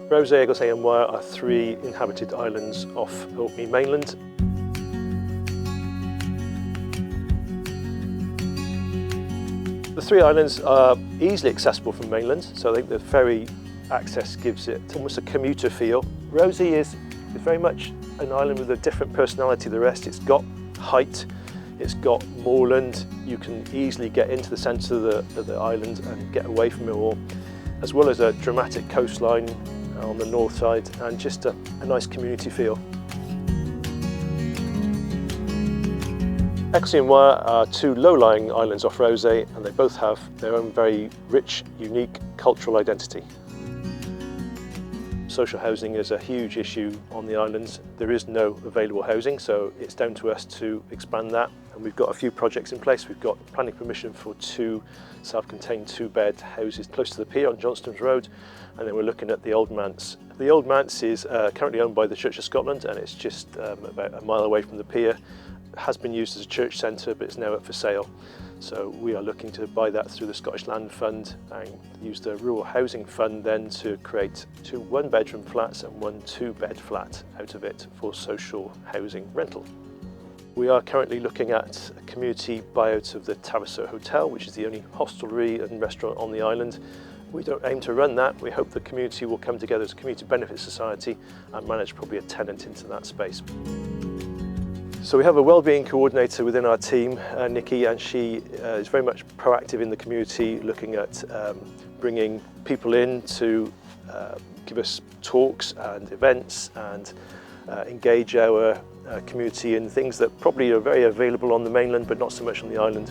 Rousay, Egilsay and Wyre are three inhabited islands off Orkney mainland. The three islands are easily accessible from mainland, so I think the ferry access gives it almost a commuter feel. Rousay is very much an island with a different personality to the rest. It's got height, it's got moorland, you can easily get into the centre of the island and get away from it all, as well as a dramatic coastline on the north side and just a nice community feel. Egilsay and Wyre are two low-lying islands off Rousay, and they both have their own very rich, unique cultural identity. Social housing is a huge issue on the islands. There is no available housing, so it's down to us to expand that. And we've got a few projects in place. We've got planning permission for two self-contained two-bed houses close to the pier on Johnston's Road, and then we're looking at the Old Manse. The Old Manse is currently owned by the Church of Scotland, and it's just about a mile away from the pier. It has been used as a church centre, but it's now up for sale. So we are looking to buy that through the Scottish Land Fund and use the Rural Housing Fund then to create two one-bedroom flats and one two-bed flat out of it for social housing rental. We are currently looking at a community buyout of the Tavasur Hotel, which is the only hostelry and restaurant on the island. We don't aim to run that. We hope the community will come together as a community benefit society and manage probably a tenant into that space. So we have a wellbeing coordinator within our team, Nikki, and she is very much proactive in the community, looking at bringing people in to give us talks and events and engage our community in things that probably are very available on the mainland but not so much on the island.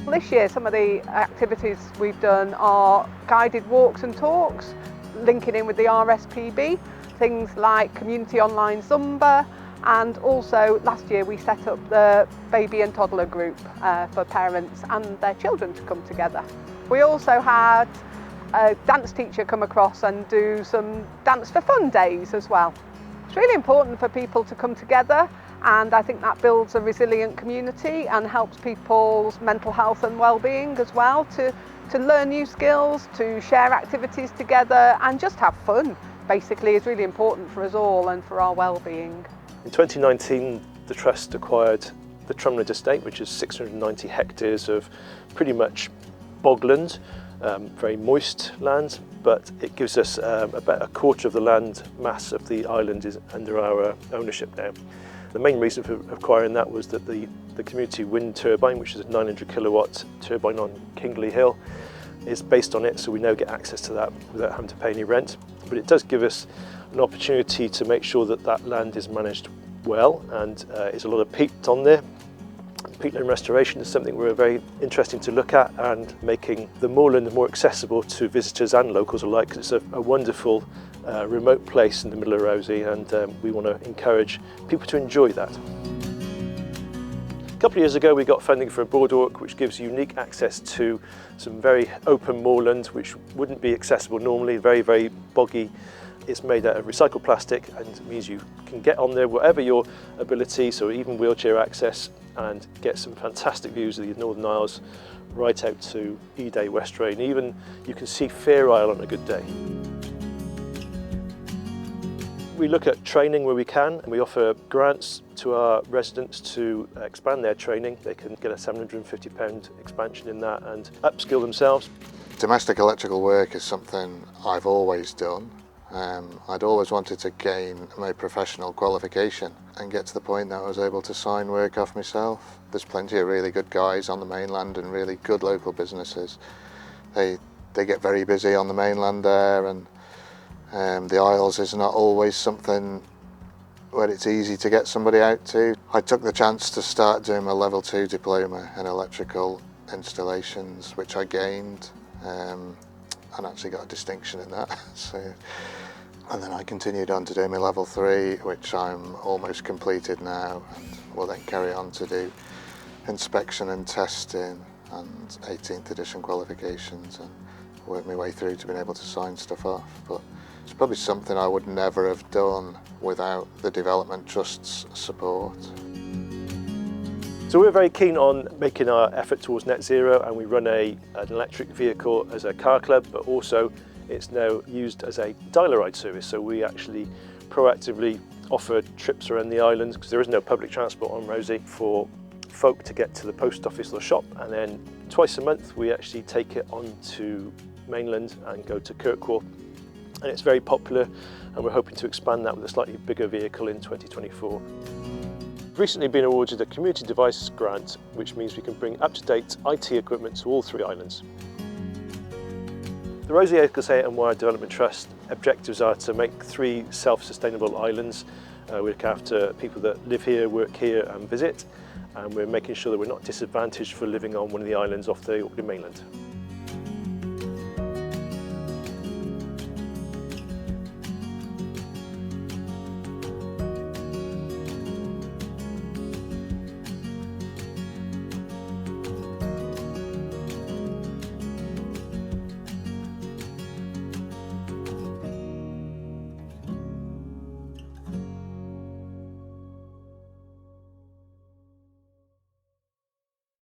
This year some of the activities we've done are guided walks and talks, linking in with the RSPB. Things like community online Zumba, and also last year we set up the baby and toddler group for parents and their children to come together. We also had a dance teacher come across and do some dance for fun days as well. It's really important for people to come together, and I think that builds a resilient community and helps people's mental health and well-being as well, to learn new skills, to share activities together and just have fun. Basically is really important for us all and for our well-being. In 2019, the Trust acquired the Trumland Estate, which is 690 hectares of pretty much bogland, very moist land, but it gives us about a quarter of the land mass of the island is under our ownership now. The main reason for acquiring that was that the community wind turbine, which is a 900 kilowatt turbine on Kingley Hill, is based on it, so we now get access to that without having to pay any rent. But it does give us an opportunity to make sure that that land is managed well, and there's a lot of peat on there. Peatland restoration is something we're very interested to look at, and making the moorland more accessible to visitors and locals alike, because it's a wonderful remote place in the middle of Rousay, and we want to encourage people to enjoy that. A couple of years ago we got funding for a boardwalk which gives unique access to some very open moorland which wouldn't be accessible normally, very, very boggy. It's made out of recycled plastic and it means you can get on there whatever your ability, so even wheelchair access, and get some fantastic views of the Northern Isles right out to Eday, Westrain. Even you can see Fair Isle on a good day. We look at training where we can, and we offer grants to our residents to expand their training. They can get a £750 expansion in that and upskill themselves. Domestic electrical work is something I've always done. I'd always wanted to gain my professional qualification and get to the point that I was able to sign work off myself. There's plenty of really good guys on the mainland and really good local businesses. They get very busy on the mainland there, and the Isles is not always something where it's easy to get somebody out to. I took the chance to start doing my level 2 diploma in electrical installations, which I gained and actually got a distinction in that. And then I continued on to do my level 3, which I'm almost completed now, and will then carry on to do inspection and testing and 18th edition qualifications and work my way through to being able to sign stuff off. But it's probably something I would never have done without the Development Trust's support. So we're very keen on making our effort towards net zero, and we run an electric vehicle as a car club, but also it's now used as a dial ride service. So we actually proactively offer trips around the islands, because there is no public transport on Rousay, for folk to get to the post office or shop, and then twice a month we actually take it on to mainland and go to Kirkwall, and it's very popular, and we're hoping to expand that with a slightly bigger vehicle in 2024. We've recently been awarded a community device grant, which means we can bring up-to-date IT equipment to all 3 islands. The Rousay, Egilsay and Wyre Development Trust objectives are to make 3 self-sustainable islands. We look after people that live here, work here and visit, and we're making sure that we're not disadvantaged for living on one of the islands off the Orkney mainland.